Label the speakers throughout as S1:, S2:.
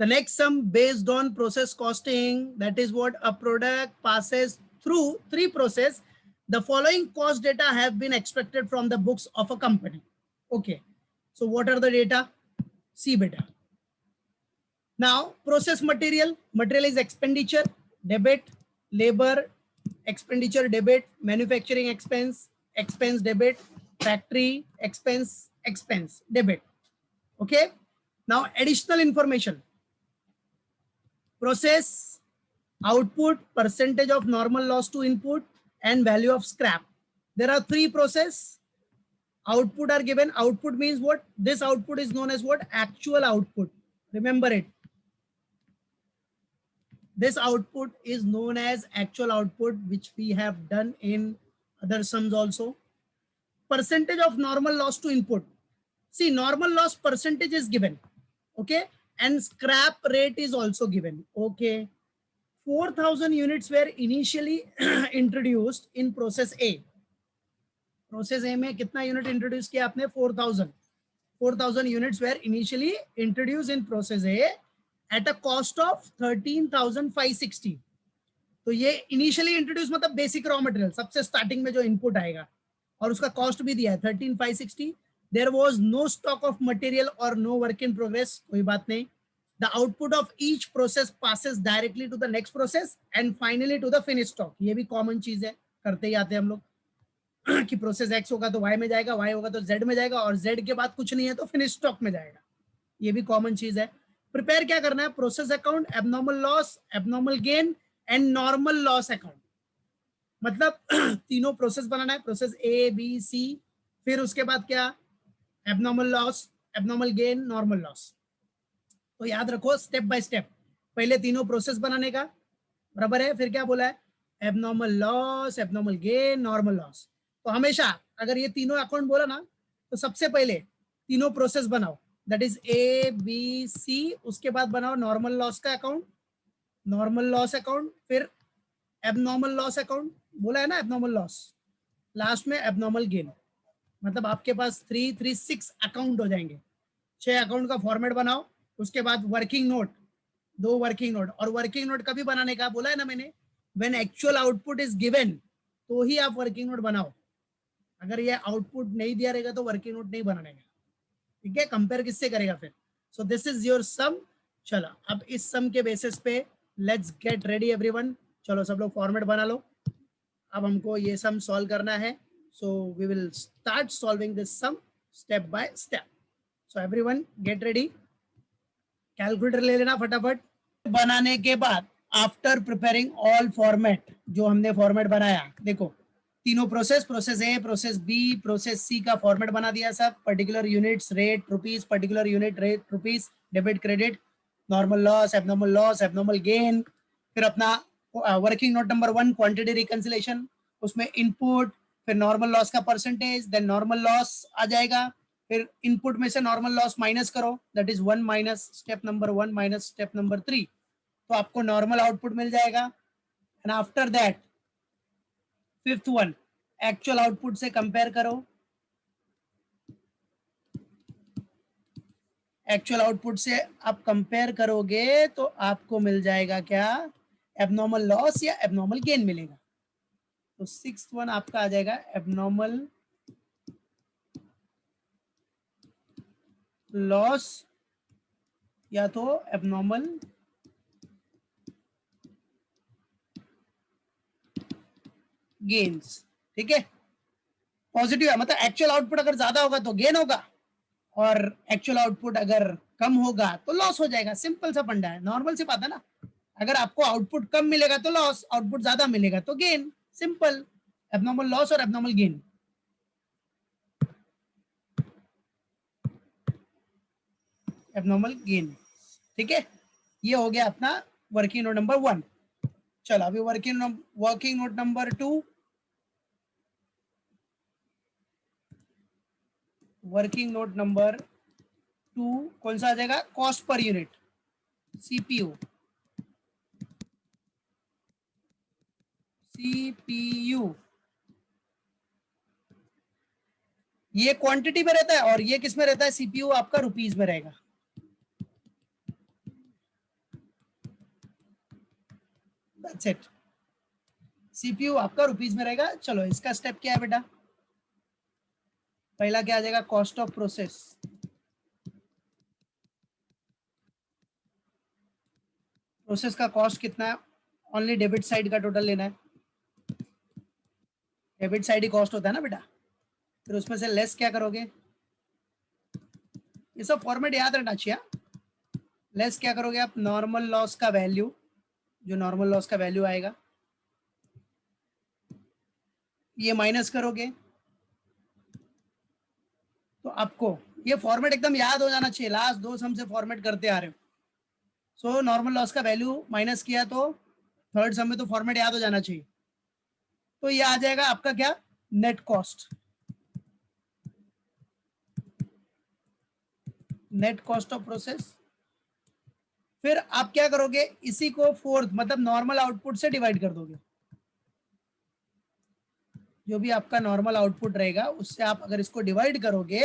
S1: The next sum based on process costing, that is what a product passes through three process. The following cost data have been extracted from the books of a company. Okay, so what are the data? See beta. Now process material is expenditure, debit, labor expenditure, debit, manufacturing expense debit, factory expense debit. Okay, now additional information: process output, percentage of normal loss to input, and value of scrap. There are three process. Output are given. Output means what? This output is known as what? Actual output. Remember it. This output is known as actual output, which we have done in other sums also. Percentage of normal loss to input. See, normal loss percentage is given. Okay. And scrap rate is also given. Okay. 4,000 units were initially introduced in process A. Process A में कितना unit introduce किया आपने? 4,000 units were initially introduced in process A at a cost of 13,560. तो ये initially introduce मतलब basic raw material, सबसे starting में जो इनपुट आएगा, और उसका कॉस्ट भी दिया है 13,560. There was no stock of material और नो वर्क इन प्रोग्रेस, कोई बात नहीं. The output of each process passes directly to the next process and finally to the finish stock. ये भी कॉमन चीज है, करते ही आते हैं हम लोग कि प्रोसेस एक्स होगा तो वाई में जाएगा, वाई होगा तो जेड में जाएगा, और जेड के बाद कुछ नहीं है तो फिनिश स्टॉक में जाएगा. ये भी कॉमन चीज है. प्रिपेयर क्या करना है? Process account, abnormal loss, abnormal gain and normal loss account. मतलब तीनों प्रोसेस बनाना है, प्रोसेस ए बी सी. फिर उसके बाद क्या? Abnormal loss, abnormal gain, normal loss. तो याद रखो स्टेप बाय स्टेप. पहले तीनों प्रोसेस बनाने का, बराबर है. फिर क्या बोला है? Abnormal loss, abnormal gain, normal loss. तो हमेशा अगर ये तीनों अकाउंट बोला ना, तो सबसे पहले तीनों प्रोसेस बनाओ, that is A B C. उसके बाद बनाओ नॉर्मल लॉस का अकाउंट, नॉर्मल लॉस अकाउंट, फिर एबनॉर्मल लॉस अकाउंट. बोला है ना एबनॉर्मल लॉस, लास्ट में एबनॉर्मल गेन. मतलब आपके पास 6 अकाउंट हो जाएंगे. 6 अकाउंट का फॉर्मेट बनाओ. उसके बाद वर्किंग नोट, 2 वर्किंग नोट. और वर्किंग नोट कभी बनाने का बोला है ना मैंने, when actual output is given, तो ही आप वर्किंग नोट बनाओ. अगर ये आउटपुट नहीं दिया रहेगा तो वर्किंग नोट नहीं बनाने का. ठीक है, कंपेयर किससे करेगा फिर? सो दिस इज योर सम. चलो अब इस सम के बेसिस पे लेट्स गेट रेडी एवरीवन. चलो सब लोग फॉर्मेट बना लो. अब हमको ये सम सॉल्व करना है. So we will start solving this sum step by step. So everyone get ready. Calculator ले लेना फटाफट. बनाने के बाद आफ्टर प्रिपेयरिंग ऑल फॉर्मेट, जो हमने फॉर्मेट बनाया, देखो तीनों process, process A, process B, process C का फॉर्मेट बना दिया सब. Particular units rate rupees, particular unit rate rupees, debit credit, normal loss, abnormal gain. फिर अपना working note number 1 quantity reconciliation, उसमें इनपुट, फिर नॉर्मल लॉस का परसेंटेज, देन नॉर्मल लॉस आ जाएगा. फिर इनपुट में से नॉर्मल लॉस माइनस करो, that is 1 minus step number 1 minus step number 3. तो आपको नॉर्मल आउटपुट मिल जाएगा. And after that fifth one, actual output से कंपेयर करो. एक्चुअल आउटपुट से आप कंपेयर करोगे तो आपको मिल जाएगा क्या? एबनॉर्मल लॉस या एबनॉर्मल गेन मिलेगा. तो सिक्स्थ वन आपका आ जाएगा एबनॉर्मल लॉस या तो एबनॉर्मल गेन्स. ठीक है, पॉजिटिव है, मतलब एक्चुअल आउटपुट अगर ज्यादा होगा तो गेन होगा, और एक्चुअल आउटपुट अगर कम होगा तो लॉस हो जाएगा. सिंपल सा फंडा है, नॉर्मल सी बात है ना. अगर आपको आउटपुट कम मिलेगा तो लॉस, आउटपुट ज्यादा मिलेगा तो गेन. सिंपल. एबनॉर्मल लॉस और एबनॉर्मल गेन. Abnormal gain. ठीक है, ये हो गया अपना वर्किंग नोट नंबर 1. चलो अभी working note number 2. Working note number 2 कौन सा आ जाएगा? Cost per unit, CPU. ये क्वांटिटी में रहता है और ये किस में रहता है? सीपीयू आपका रुपीस में रहेगा. That's it. सीपीयू आपका रुपीज में रहेगा। चलो इसका स्टेप क्या है बेटा, पहला क्या आ जाएगा, कॉस्ट ऑफ प्रोसेस। प्रोसेस का कॉस्ट कितना है, ओनली डेबिट साइड का टोटल लेना है। डेबिट साइड ही कॉस्ट होता है ना बेटा, फिर उसमें से लेस क्या करोगे, ये सब फॉर्मेट याद रखना चाहिए। लेस क्या करोगे आप, नॉर्मल लॉस का वैल्यू, जो नॉर्मल लॉस का वैल्यू आएगा ये माइनस करोगे। तो आपको ये फॉर्मेट एकदम याद हो जाना चाहिए, लास्ट दो सम से फॉर्मेट करते आ रहे हो। सो नॉर्मल लॉस का वैल्यू माइनस किया तो थर्ड सम में तो फॉर्मेट याद हो जाना चाहिए। तो ये आ जाएगा आपका क्या, net cost, net cost of process. फिर आप क्या करोगे, इसी को फोर्थ मतलब नॉर्मल आउटपुट से डिवाइड कर दोगे। जो भी आपका नॉर्मल आउटपुट रहेगा उससे आप अगर इसको डिवाइड करोगे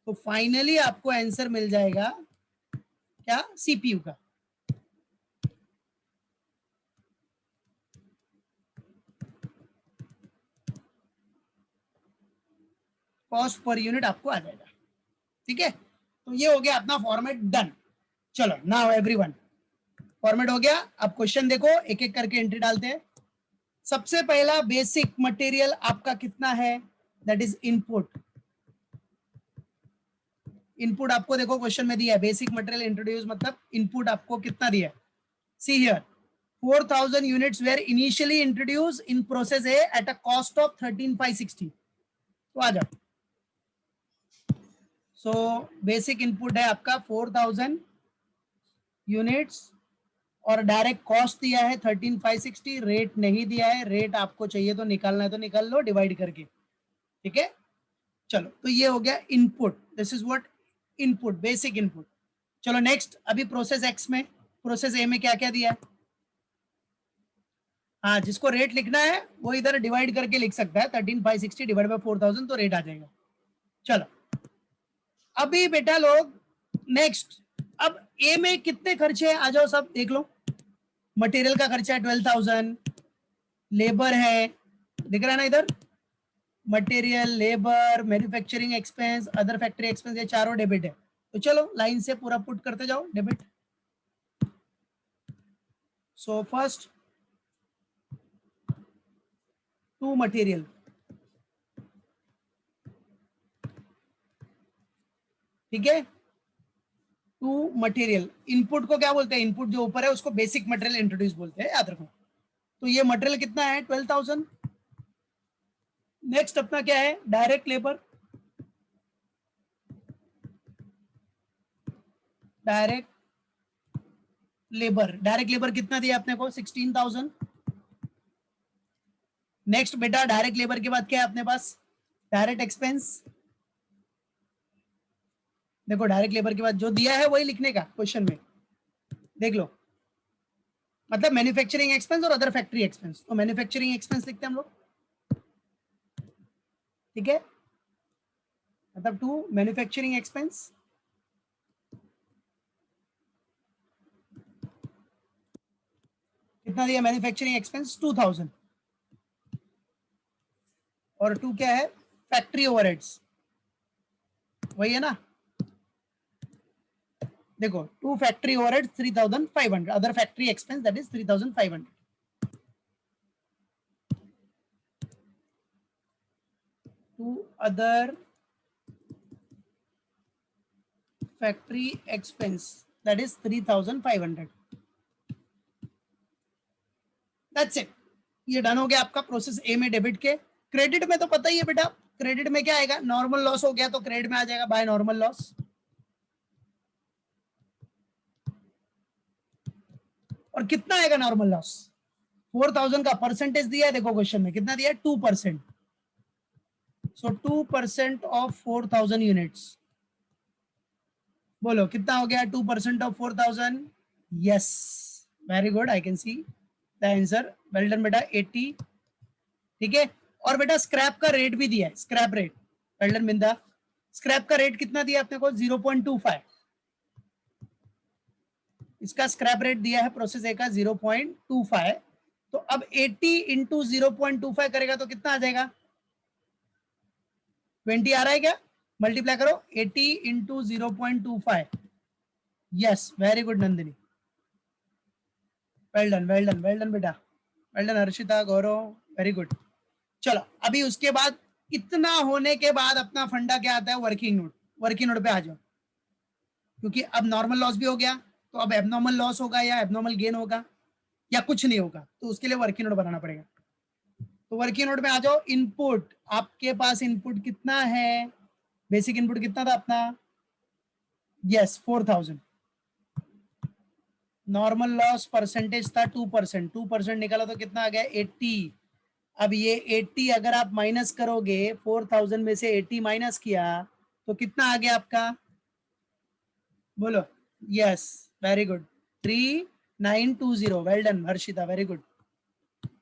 S1: तो फाइनली आपको आंसर मिल जाएगा क्या, सीपीयू का। कॉस्ट पर यूनिट आपको आ जाएगा। ठीक है, तो ये हो गया अपना फॉर्मेट डन। चलो नाउ एवरीवन, फॉर्मेट हो गया। अब क्वेश्चन देखो, एक एक करके एंट्री डालते हैं। सबसे पहला बेसिक मटेरियल आपका कितना है, दैट इज इनपुट। इनपुट आपको देखो क्वेश्चन में दिया है, बेसिक मटेरियल इंट्रोड्यूस मतलब इनपुट आपको कितना दिया है। See here 4000 units were initially introduced in process A at a cost of 13,560। तो आ जाओ। सो बेसिक इनपुट है आपका 4000 यूनिट्स और डायरेक्ट कॉस्ट दिया है 13,560। रेट नहीं दिया है, रेट आपको चाहिए तो निकालना है तो निकाल लो डिवाइड करके। ठीक है, चलो तो ये हो गया input, this is what input, basic input. चलो नेक्स्ट, अभी प्रोसेस एक्स में, प्रोसेस ए में क्या क्या दिया है। हाँ, जिसको रेट लिखना है वो इधर डिवाइड करके लिख सकता है, 13,560 डिवाइड बाय 4000 तो रेट आ जाएगा। चलो अभी बेटा लोग नेक्स्ट, अब ए में कितने खर्चे हैं आ जाओ सब देख लो। मटेरियल का खर्चा है 12,000, लेबर है, दिख रहा है ना इधर, material, labour, manufacturing expense, other factory expense, ये चारों डेबिट है। तो चलो लाइन से पूरा पुट करते जाओ debit. So first to material, ठीक है, टू मटेरियल। इनपुट को क्या बोलते हैं, इनपुट जो ऊपर है उसको बेसिक मटेरियल इंट्रोड्यूस बोलते हैं, याद रखो। तो ये मटेरियल कितना है 12,000। नेक्स्ट अपना क्या है, direct labour, direct labour, direct labour कितना दिया अपने को 16,000। नेक्स्ट बेटा डायरेक्ट लेबर के बाद क्या है अपने पास, डायरेक्ट एक्सपेंस। देखो डायरेक्ट लेबर के बाद जो दिया है वही लिखने का क्वेश्चन में, देख लो, मतलब मैन्युफैक्चरिंग एक्सपेंस और अदर फैक्ट्री एक्सपेंस। तो मैन्युफैक्चरिंग एक्सपेंस लिखते हैं हम लोग, ठीक है, मतलब टू मैन्युफैक्चरिंग एक्सपेंस। कितना दिया मैन्युफैक्चरिंग एक्सपेंस 2000। और टू क्या है, फैक्ट्री ओवरहेड्स, वही है ना। देखो to factory overheads 3,500, other factory expense that is 3,500। To other factory expense that is 3,500। That's it, ये डन हो गया आपका प्रोसेस ए में डेबिट के। क्रेडिट में तो पता ही है बेटा, क्रेडिट में क्या आएगा, नॉर्मल लॉस हो गया तो क्रेडिट में आ जाएगा बाय नॉर्मल लॉस। और कितना आएगा नॉर्मल लॉस, 4,000 का परसेंटेज दिया है, देखो क्वेश्चन में कितना दिया है 2%। सो 2% ऑफ 4,000 यूनिट्स, बोलो कितना हो गया 2% of 4,000। Yes, very good, I can see the answer, well done बेटा 80। ठीक है, और बेटा स्क्रैप का रेट भी दिया है, scrap rate, well done Binda. Scrap का रेट कितना दिया आपने को 0.25, इसका स्क्रैप रेट दिया है प्रोसेस ए का 0.25। तो अब 80 इंटू 0.25 करेगा तो कितना आ जाएगा? 20 आ रहा है क्या? मल्टीप्लाई करो 80 into 0.25. Yes, very good Nandini, well done well done well done बेटा, वेल डन हर्षिता, गौरव, वेरी गुड. चलो अभी उसके बाद इतना होने के बाद अपना फंडा क्या आता है? Working note. वर्किंग नोट पे आ जाओ, क्योंकि अब नॉर्मल लॉस भी हो गया, तो अब एबनॉर्मल लॉस होगा या एबनॉर्मल गेन होगा या कुछ नहीं होगा, तो उसके लिए वर्किंग नोट बनाना पड़ेगा. तो वर्किंग नोट में आ जाओ. इनपुट, आपके पास इनपुट कितना है? बेसिक इनपुट कितना था अपना? यस 4000. नॉर्मल लॉस परसेंटेज था 2%. 2% निकाला तो कितना आ गया? 80. अब ये 80 अगर आप माइनस करोगे, 4000 में से 80 माइनस किया तो कितना आ गया आपका? बोलो. Yes, very good, 3920. Well done Harshita, very good,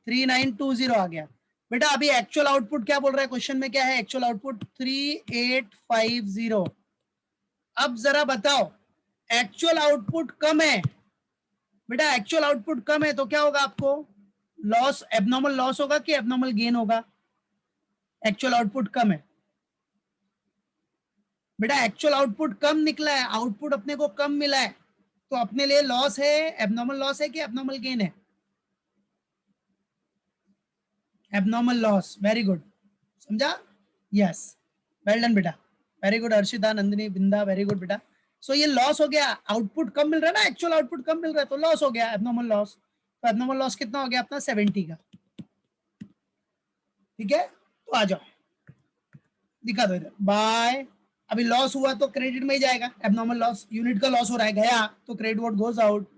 S1: 3920 आ गया बेटा. अभी एक्चुअल आउटपुट क्या बोल रहा है क्वेश्चन में? क्या है एक्चुअल आउटपुट? 3850. अब जरा बताओ, एक्चुअल आउटपुट कम है बेटा, एक्चुअल आउटपुट कम है तो क्या होगा आपको? लॉस, एबनॉर्मल लॉस होगा कि एबनॉर्मल गेन होगा? एक्चुअल आउटपुट कम है बेटा, एक्चुअल आउटपुट कम निकला है, आउटपुट अपने को कम मिला है, तो अपने लिए लॉस है, एबनॉर्मल लॉस है कि एबनॉर्मल गेन है? Abnormal loss. वेरी गुड, समझा? यस, वेल डन बेटा, very good Harshita, Nandini, Binda, very good बेटा. सो ये लॉस हो गया, आउटपुट कम मिल रहा है ना, एक्चुअल आउटपुट कम मिल रहा है तो लॉस हो गया, एबनॉर्मल लॉस. तो एबनॉर्मल लॉस कितना हो गया अपना? 70 का. ठीक है, तो आ जाओ, दिखा दो इधर. बाय, अभी लॉस हुआ तो क्रेडिट में ही जाएगा. एबनॉर्मल लॉस, यूनिट का लॉस हो रहा है, गया तो credit vote goes out.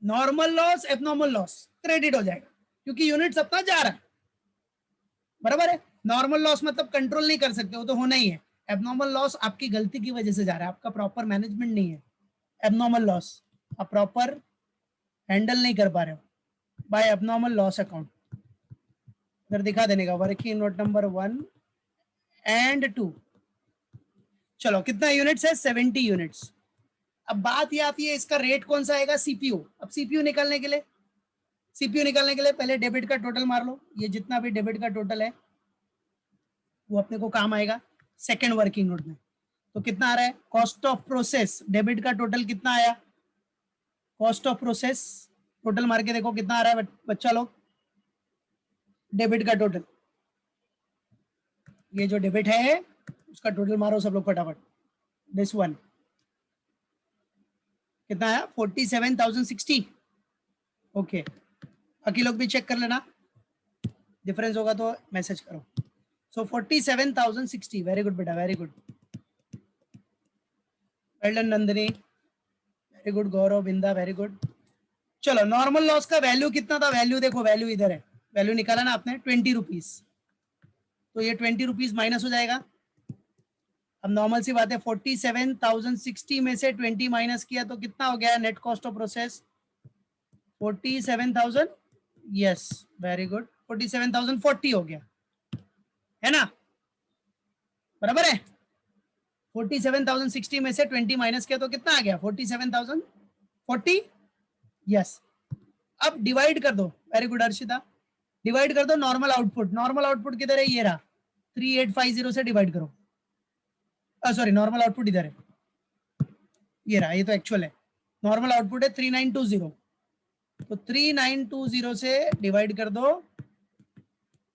S1: Normal loss, abnormal loss, credit हो जाएगा क्योंकि यूनिट अपना जा रहा है. बराबर है. नॉर्मल लॉस मतलब कंट्रोल नहीं कर सकते, वो तो होना ही है. एबनॉर्मल लॉस आपकी गलती की वजह से जा रहा है, आपका प्रॉपर मैनेजमेंट नहीं है. एबनॉर्मल लॉस आप प्रॉपर हैंडल नहीं कर पा रहे हो बाय एबनॉर्मल लॉस अकाउंट. इधर दिखा देने का वर्किंग नोट नंबर 1 एंड 2. चलो कितना यूनिट्स है? 70 यूनिट्स. अब बात ये आती है इसका रेट कौन सा आएगा? सीपीयू. अब सीपीयू निकालने के लिए, पहले डेबिट का टोटल मार लो. ये जितना भी डेबिट का टोटल है वो अपने को काम आएगा सेकेंड वर्किंग नोट में. तो कितना आ रहा है? कॉस्ट ऑफ प्रोसेस, डेबिट का टोटल कितना आया? कॉस्ट ऑफ प्रोसेस टोटल मार के देखो कितना आ रहा है बच्चा लोग. डेबिट का टोटल, ये जो डेबिट है उसका टोटल मारो सब लोग फटाफट. दिस वन कितना आया? 47,060. ओके, बाकी लोग भी चेक कर लेना, डिफरेंस होगा तो मैसेज करो. सो 47,060. वेरी गुड बेटा, very good, well done Nandini, very good Gaurav, Binda, very good. चलो नॉर्मल लॉस का वैल्यू कितना था? वैल्यू देखो, वैल्यू इधर है, वैल्यू निकाला ना आपने 20 रुपीज. तो ये 20 रुपीज माइनस हो जाएगा. अब नॉर्मल सी बात है, 47,060 में से 20 माइनस किया तो कितना हो गया? Net cost of process 47,000. Yes, very good, 47,040 हो गया, है ना? बराबर है. 47,060 में से 20 माइनस किया तो कितना आ गया? 47,040. यस, अब डिवाइड कर दो. वेरी गुड हर्षिता, डिवाइड कर दो नॉर्मल आउटपुट. नॉर्मल आउटपुट किधर है? ये रहा, 3850 से डिवाइड करो. सॉरी, नॉर्मल आउटपुट इधर है, ये रहा, ये तो एक्चुअल है. नॉर्मल आउटपुट है 3920, तो 3920 से डिवाइड कर दो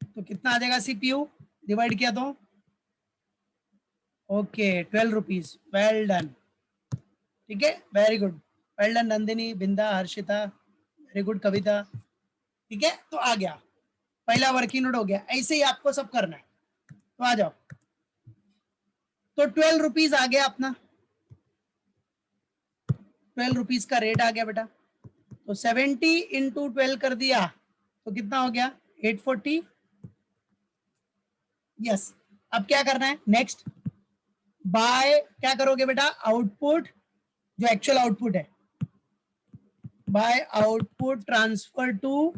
S1: तो कितना आ जाएगा? सीपीयू डिवाइड किया तो ओके 12 रुपीज. वेल डन, ठीक है, very good, well done Nandini, Binda, Harshita, very good कविता. ठीक है, तो आ गया पहला वर्किंग नोट हो गया. ऐसे ही आपको सब करना है. तो आ जाओ, तो 12 रुपीज आ गया अपना, 12 रुपीज का रेट आ गया बेटा. तो 70 इंटू 12 कर दिया तो कितना हो गया? 840. यस, अब क्या करना है नेक्स्ट? बाय क्या करोगे बेटा? आउटपुट, जो एक्चुअल आउटपुट है, बाय आउटपुट ट्रांसफर टू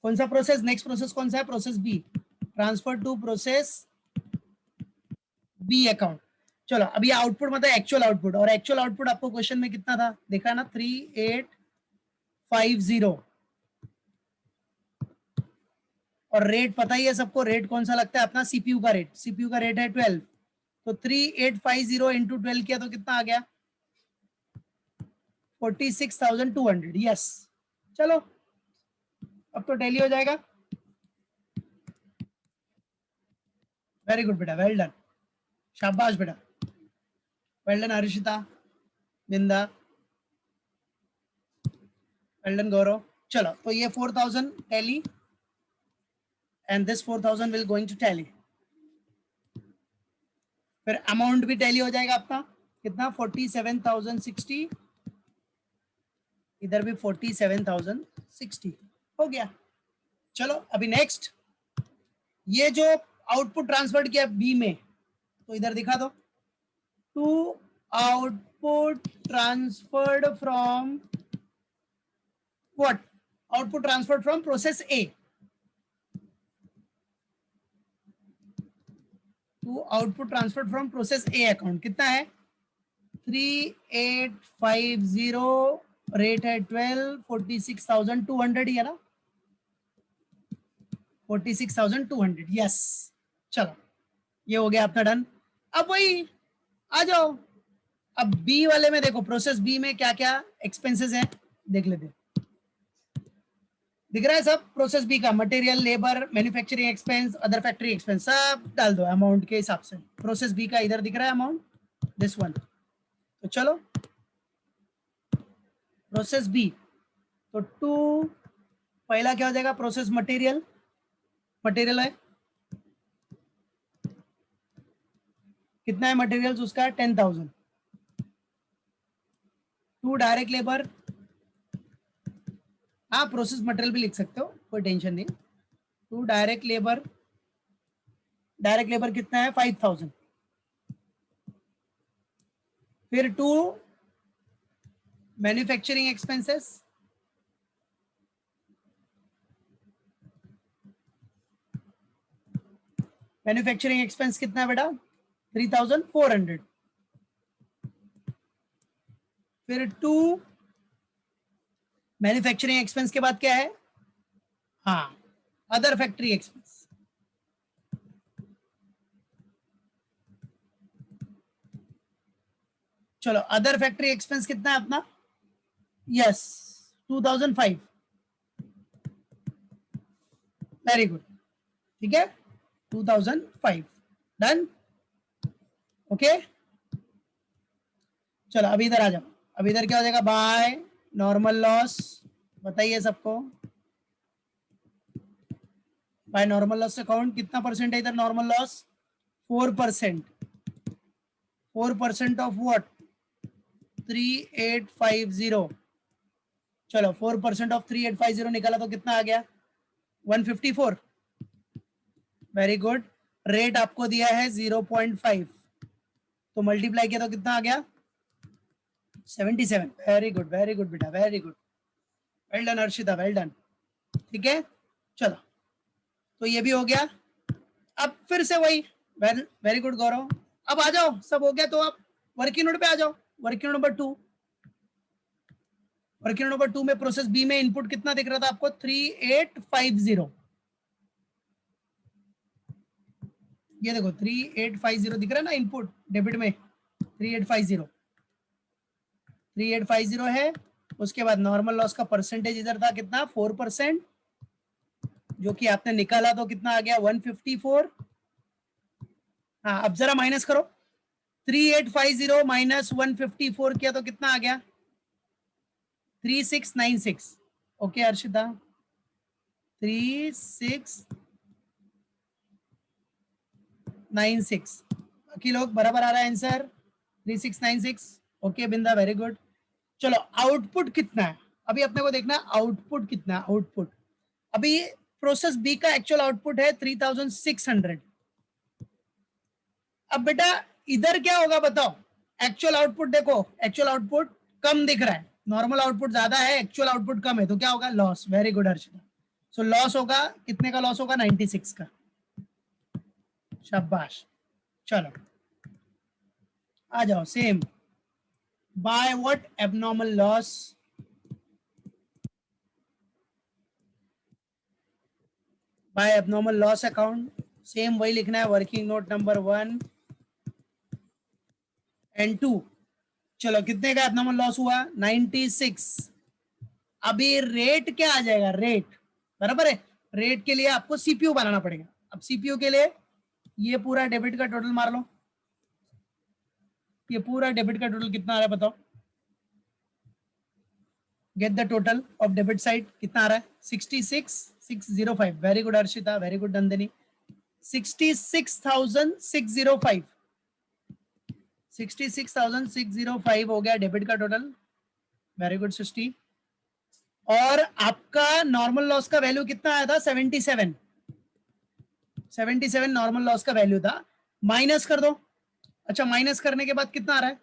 S1: कौन सा प्रोसेस? नेक्स्ट प्रोसेस कौन सा है? Process B. Transfer to process B account. चलो अभी आउटपुट मतलब एक्चुअल आउटपुट, और एक्चुअल आउटपुट आपको क्वेश्चन में कितना था? देखा ना, 3850. 3850 और रेट पता ही है सबको, रेट कौन सा लगता है अपना, सीपीयू का रेट, सीपीयू का रेट है 12, तो 3850 इंटू 12 किया तो कितना आ गया 46,200। यस, चलो अब तो टैली हो जाएगा। वेरी गुड बेटा, वेल डन, शाबाश बेटा, वेल डन हर्षिता, बिंदा, वेल डन गौरव। चलो तो ये 4000 tally and this 4000 will going to tally. फिर अमाउंट भी टैली हो जाएगा आपका, कितना 47,060, इधर भी 47,060 हो गया। चलो अभी नेक्स्ट, ये जो आउटपुट ट्रांसफर किया बी में, तो इधर दिखा दो, to output transferred from what, output transferred from process A to output transferred from process A account, कितना है 3850, रेट है 12, 46,200 ही है ना, 46,200। यस, चलो ये हो गया अपना डन। अब वही आ जाओ, अब बी वाले में देखो, प्रोसेस बी में क्या क्या एक्सपेंसेस हैं देख लेते, दिख रहा है सब, प्रोसेस बी का material, labour, manufacturing expense, other factory expense, सब डाल दो अमाउंट के हिसाब से। प्रोसेस बी का इधर दिख रहा है अमाउंट, दिस वन। तो चलो प्रोसेस बी, तो टू, पहला क्या हो जाएगा प्रोसेस मटेरियल, मटेरियल है कितना है मटेरियल उसका 10,000, टू डायरेक्ट लेबर, हाँ प्रोसेस मटेरियल भी लिख सकते हो, कोई टेंशन नहीं, to direct labour, direct labour कितना है 5,000, फिर to manufacturing expenses, manufacturing expense कितना है बेटा 3,400, फिर टू मैन्युफैक्चरिंग एक्सपेंस के बाद क्या है, हाँ अदर फैक्ट्री एक्सपेंस, चलो अदर फैक्ट्री एक्सपेंस कितना है अपना, यस 2005, वेरी गुड, ठीक है 2005, डन, ओके। चलो अभी इधर आ जाओ, अब इधर क्या हो जाएगा बाय नॉर्मल लॉस, बताइए सबको, बाय नॉर्मल लॉस अकाउंट कितना परसेंट है इधर नॉर्मल लॉस, 4%, 4% ऑफ व्हाट 3850, चलो 4% ऑफ 3850 निकाला तो कितना आ गया 154, वेरी गुड, रेट आपको दिया है 0.5, तो मल्टीप्लाई किया तो कितना आ गया 77, वेरी गुड, वेरी गुड बेटा, very good, well done Harshita, well done, ठीक है। चलो तो ये भी हो गया, अब फिर से वही, वेरी गुड गौरव, अब आ जाओ सब हो गया, तो अब वर्किंग नोट पे आ जाओ, वर्किंग नंबर 2, वर्किंग नंबर 2 में प्रोसेस बी में इनपुट कितना दिख रहा था आपको 3850, ये देखो 3850 दिख रहा है ना इनपुट डेबिट में 3850, 3850 है, उसके बाद नॉर्मल लॉस का परसेंटेज इधर था कितना 4%, जो कि आपने निकाला तो कितना आ गया 154, हाँ अब जरा माइनस करो, 3850 माइनस 154 किया तो कितना आ गया 3696, ओके हर्षिता 3696, बाकी लोग बराबर आ रहा है आंसर 3696, ओके बिंदा वेरी गुड। चलो आउटपुट कितना है, अभी अपने को देखना आउटपुट कितना है, आउटपुट अभी प्रोसेस बी का एक्चुअल आउटपुट है 3600, अब बेटा इधर क्या होगा बताओ, एक्चुअल आउटपुट देखो, एक्चुअल आउटपुट कम दिख रहा है, नॉर्मल आउटपुट ज्यादा है, एक्चुअल आउटपुट कम है, तो क्या होगा loss, very good Harshita, so loss होगा, कितने का लॉस होगा 96 का, शाबाश। चलो आ जाओ same, by what abnormal loss, by abnormal loss account, same वही लिखना है, वर्किंग नोट नंबर 1 एंड 2। चलो कितने का एबनॉर्मल लॉस हुआ? 96। अभी रेट क्या आ जाएगा? रेट बराबर है। रेट के लिए आपको सीपीयू बनाना पड़ेगा। अब सीपीयू के लिए ये पूरा डेबिट का टोटल मार लो। ये पूरा डेबिट का टोटल कितना आ रहा है बताओ? Get the total of debit side, कितना आ रहा है? 66,605। Very good Arshita, very good Nandini. 66,605, 66,605 हो गया डेबिट का टोटल। वेरी गुड सृष्टि। और आपका नॉर्मल लॉस का वैल्यू कितना आया था? 77। 77 नॉर्मल लॉस का वैल्यू था। माइनस कर दो। अच्छा, माइनस करने के बाद कितना आ रहा है?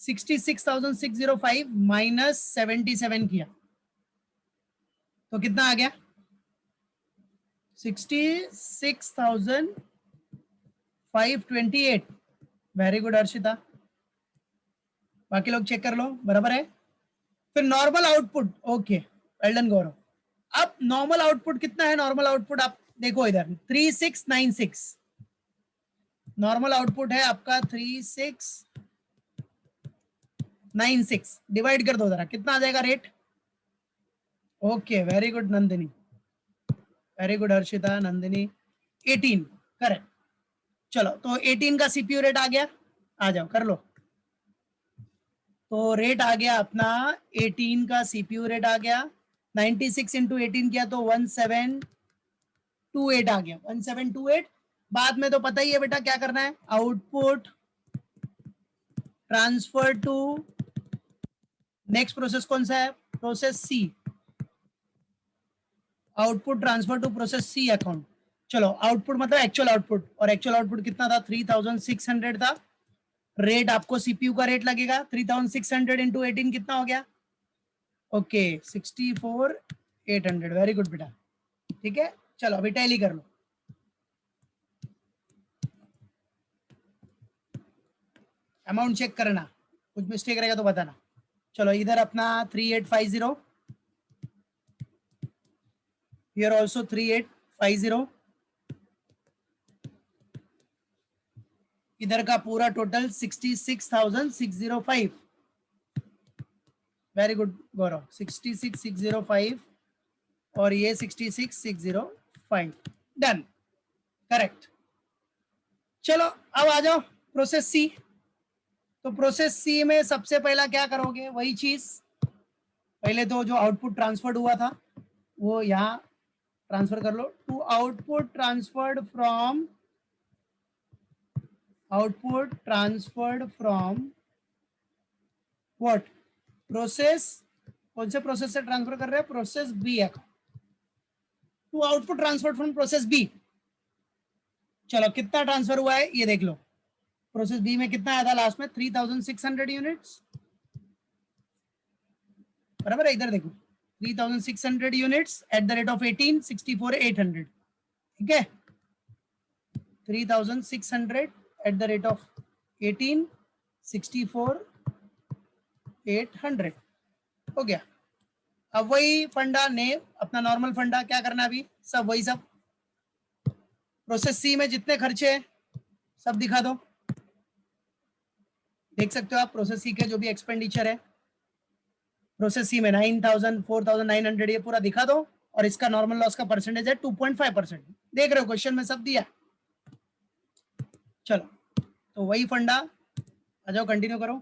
S1: 66,605 माइनस 77 किया तो कितना आ गया? 66,528। वेरी गुड अर्शिता, बाकी लोग चेक कर लो, बराबर है। फिर normal output, okay well done Gaurav. अब नॉर्मल आउटपुट कितना है? नॉर्मल आउटपुट आप देखो इधर 3696। नॉर्मल आउटपुट है आपका 3696। डिवाइड कर दो जरा, कितना आ जाएगा rate? Okay very good Nandini, very good Harshita, Nandini. 18 correct. चलो तो 18 का सीपीयू रेट आ गया, आ जाओ कर लो। तो रेट आ गया अपना 18 का सीपीयू रेट आ गया। 96 इंटू 18 किया तो 1728 आ गया। 1728। बाद में तो पता ही है बेटा क्या करना है, output transfer to next process कौन सा है? Process C. Output transfer to process C account. चलो आउटपुट मतलब एक्चुअल आउटपुट, और एक्चुअल आउटपुट कितना था? 3600 था। रेट आपको सीपीयू का रेट लगेगा 3600 इंटू 18 कितना हो गया? ओके 64,800। वेरी गुड बेटा, ठीक है। चलो अभी टैली कर लो। अमाउंट चेक करना, कुछ मिस्टेक रहेगा तो बताना। चलो इधर अपना 3850, हियर आल्सो 3850। इधर का पूरा टोटल 66,605। वेरी गुड गौरव, 66,605 और ये 66,605। Done, correct. चलो अब आ जाओ प्रोसेस सी। तो प्रोसेस सी में सबसे पहला क्या करोगे? वही चीज, पहले तो जो आउटपुट ट्रांसफर्ड हुआ था वो यहाँ ट्रांसफर कर लो to output transferred from, output transferred from what? Process, कौन से प्रोसेस से ट्रांसफर कर रहे हैं? Process B account to output transferred from process B. चलो कितना ट्रांसफर हुआ है ये देख लो। प्रोसेस बी में कितना आया था लास्ट में? 3600 यूनिट्स, बराबर है। इधर देखो 3600 units at the rate of 18, 64,800। ठीक है, 3600 एट द रेट ऑफ 18, 64,800 हो गया। अब वही फंडा ने अपना नॉर्मल फंडा क्या करना अभी? सब वही सब प्रोसेस सी में जितने खर्चे हैं सब दिखा दो। देख सकते हो आप प्रोसेस सी के जो भी एक्सपेंडिचर है प्रोसेस सी में 9,000, 4,900 ये पूरा दिखा दो। और इसका नॉर्मल लॉस का परसेंटेज है 2.5%। देख रहे हो क्वेश्चन में सब दिया। चलो तो वही फंडा, आ जाओ कंटिन्यू करो।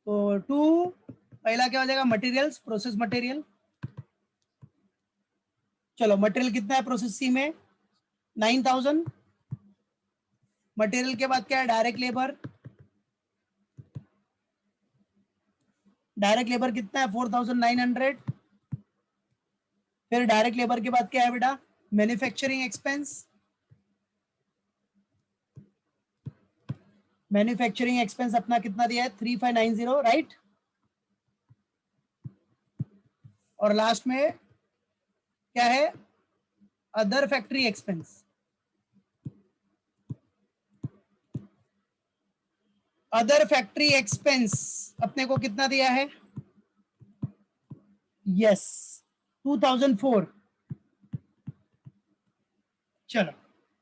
S1: तो टू पहला क्या हो जाएगा? Materials, process material. चलो मटेरियल कितना है प्रोसेस सी में? 9,000। मटेरियल के बाद क्या है? Direct labour. डायरेक्ट लेबर कितना है? 4,900। फिर डायरेक्ट लेबर के बाद क्या है बेटा? Manufacturing expense. मैन्युफैक्चरिंग एक्सपेंस अपना कितना दिया है? 3,590, राइट। और लास्ट में क्या है? Other factory expense. Other factory expense अपने को कितना दिया है? यस 2004। चलो,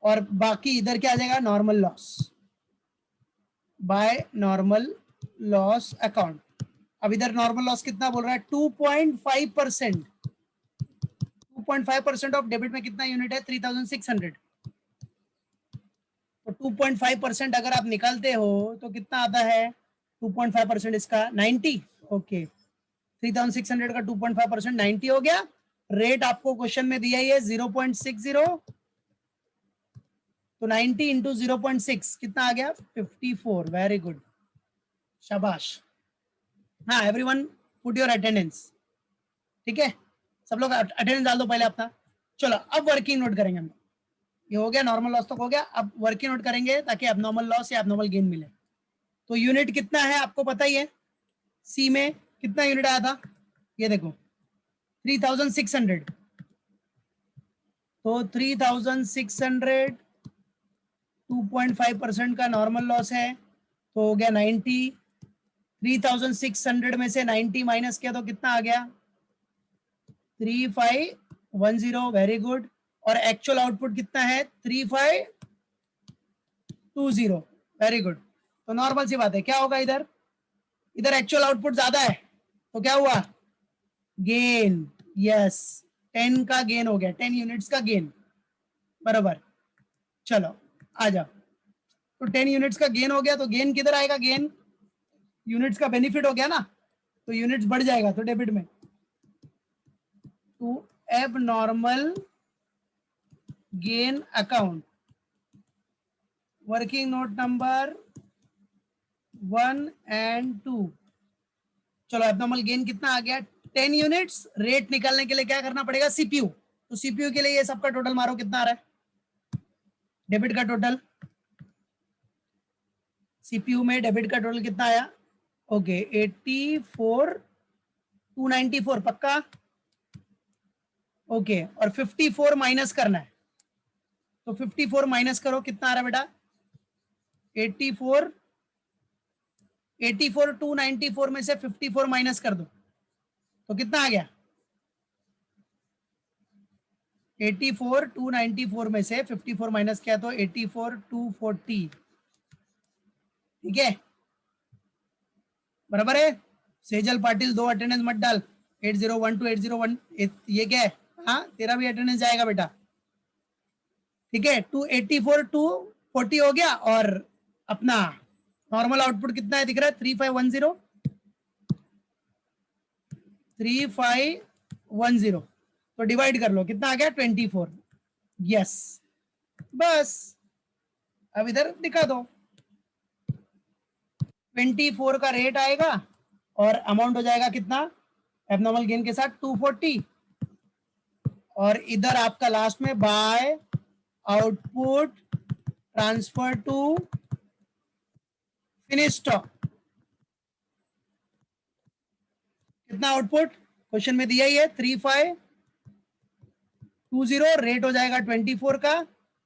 S1: और बाकी इधर क्या आ जाएगा, normal loss by normal loss account. अब इधर नॉर्मल लॉस कितना बोल रहा है, 2.5%। 2.5% ऑफ डेबिट में कितना यूनिट है, 3600। तो 2.5% अगर आप निकालते हो तो कितना आता है, 2.5% इसका 90। ओके, 3600 का 2.5% 90 हो गया। रेट आपको क्वेश्चन में दिया ही है 0.60, तो 90 इंटू 0.6 कितना आ गया, 54। वेरी गुड, शाबाश। हाँ, एवरीवन पुट योर अटेंडेंस। ठीक है, सब लोग अटेंडेंस डाल दो पहले अपना। चलो, अब वर्किंग नोट करेंगे हम। ये हो गया, नॉर्मल लॉस तक हो गया। अब वर्किंग नोट करेंगे ताकि एबनॉर्मल लॉस या एबनॉर्मल गेन मिले। तो यूनिट कितना है आपको पता ही है, सी में कितना यूनिट आया था, ये देखो 3600। तो 3600 2.5% का नॉर्मल लॉस है, तो हो गया 90। 3600 में से 90 माइनस किया तो कितना आ गया, 3510। Very good. और एक्चुअल आउटपुट कितना है, 3520। Very good. तो नॉर्मल सी बात है, क्या होगा इधर, इधर एक्चुअल आउटपुट ज्यादा है तो क्या हुआ, गेन। यस, 10 का गेन हो गया, 10 यूनिट्स का गेन, बराबर। चलो आ जाओ, तो 10 यूनिट्स का गेन हो गया, तो गेन किधर आएगा, गेन यूनिट्स का बेनिफिट हो गया ना, तो यूनिट्स बढ़ जाएगा, तो डेबिट में to abnormal gain account, working note number 1 and 2। चलो, एबनॉर्मल गेन कितना आ गया, 10 यूनिट्स। रेट निकालने के लिए क्या करना पड़ेगा, सीपीयू। तो सीपीयू के लिए ये सबका टोटल मारो, कितना आ रहा है, डेबिट का टोटल। सीपीयू में डेबिट का टोटल कितना आया, ओके 84,294 पक्का। ओके, और 54 माइनस करना है, तो 54 माइनस करो, कितना आ रहा है बेटा, 84 294 में से 54 माइनस कर दो तो कितना आ गया, 84,294 में से 54 माइनस किया तो 84,240। ठीक है, बराबर है। सेजल पाटिल 2 अटेंडेंस मत डाल, 8012 801, ये क्या है, हाँ तेरा भी अटेंडेंस जाएगा बेटा। ठीक है, 284,240 हो गया। और अपना नॉर्मल आउटपुट कितना है दिख रहा है, 3510। 3510, तो डिवाइड कर लो, कितना आ गया, 24। यस, बस अब इधर दिखा दो, 24 का रेट आएगा और अमाउंट हो जाएगा कितना, एबनॉर्मल गेन के साथ 240। और इधर आपका लास्ट में by output transfer to finish stock, कितना आउटपुट क्वेश्चन में दिया ही है, 3520। रेट हो जाएगा 24 का,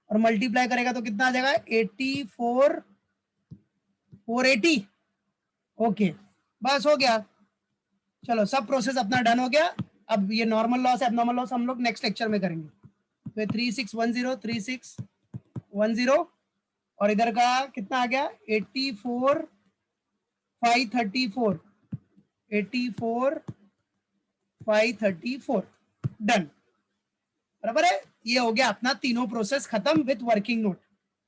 S1: और मल्टीप्लाई करेगा तो कितना आ जाएगा, 84,480। ओके, बस हो गया। चलो, सब प्रोसेस अपना डन हो गया। अब ये नॉर्मल लॉस एबनॉर्मल लॉस हम लोग नेक्स्ट लेक्चर में करेंगे। तो 3610 और इधर का कितना आ गया, 84,534। 84,534 डन, बराबर है। ये हो गया अपना तीनों प्रोसेस खत्म विथ वर्किंग नोट।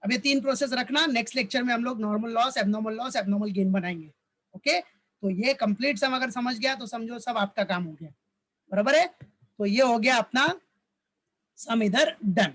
S1: अब ये 3 प्रोसेस रखना, नेक्स्ट लेक्चर में हम लोग नॉर्मल लॉस एबनॉर्मल गेन बनाएंगे। ओके, तो ये कंप्लीट सम अगर समझ गया तो समझो सब आपका काम हो गया, बराबर है। तो ये हो गया अपना सम इधर डन।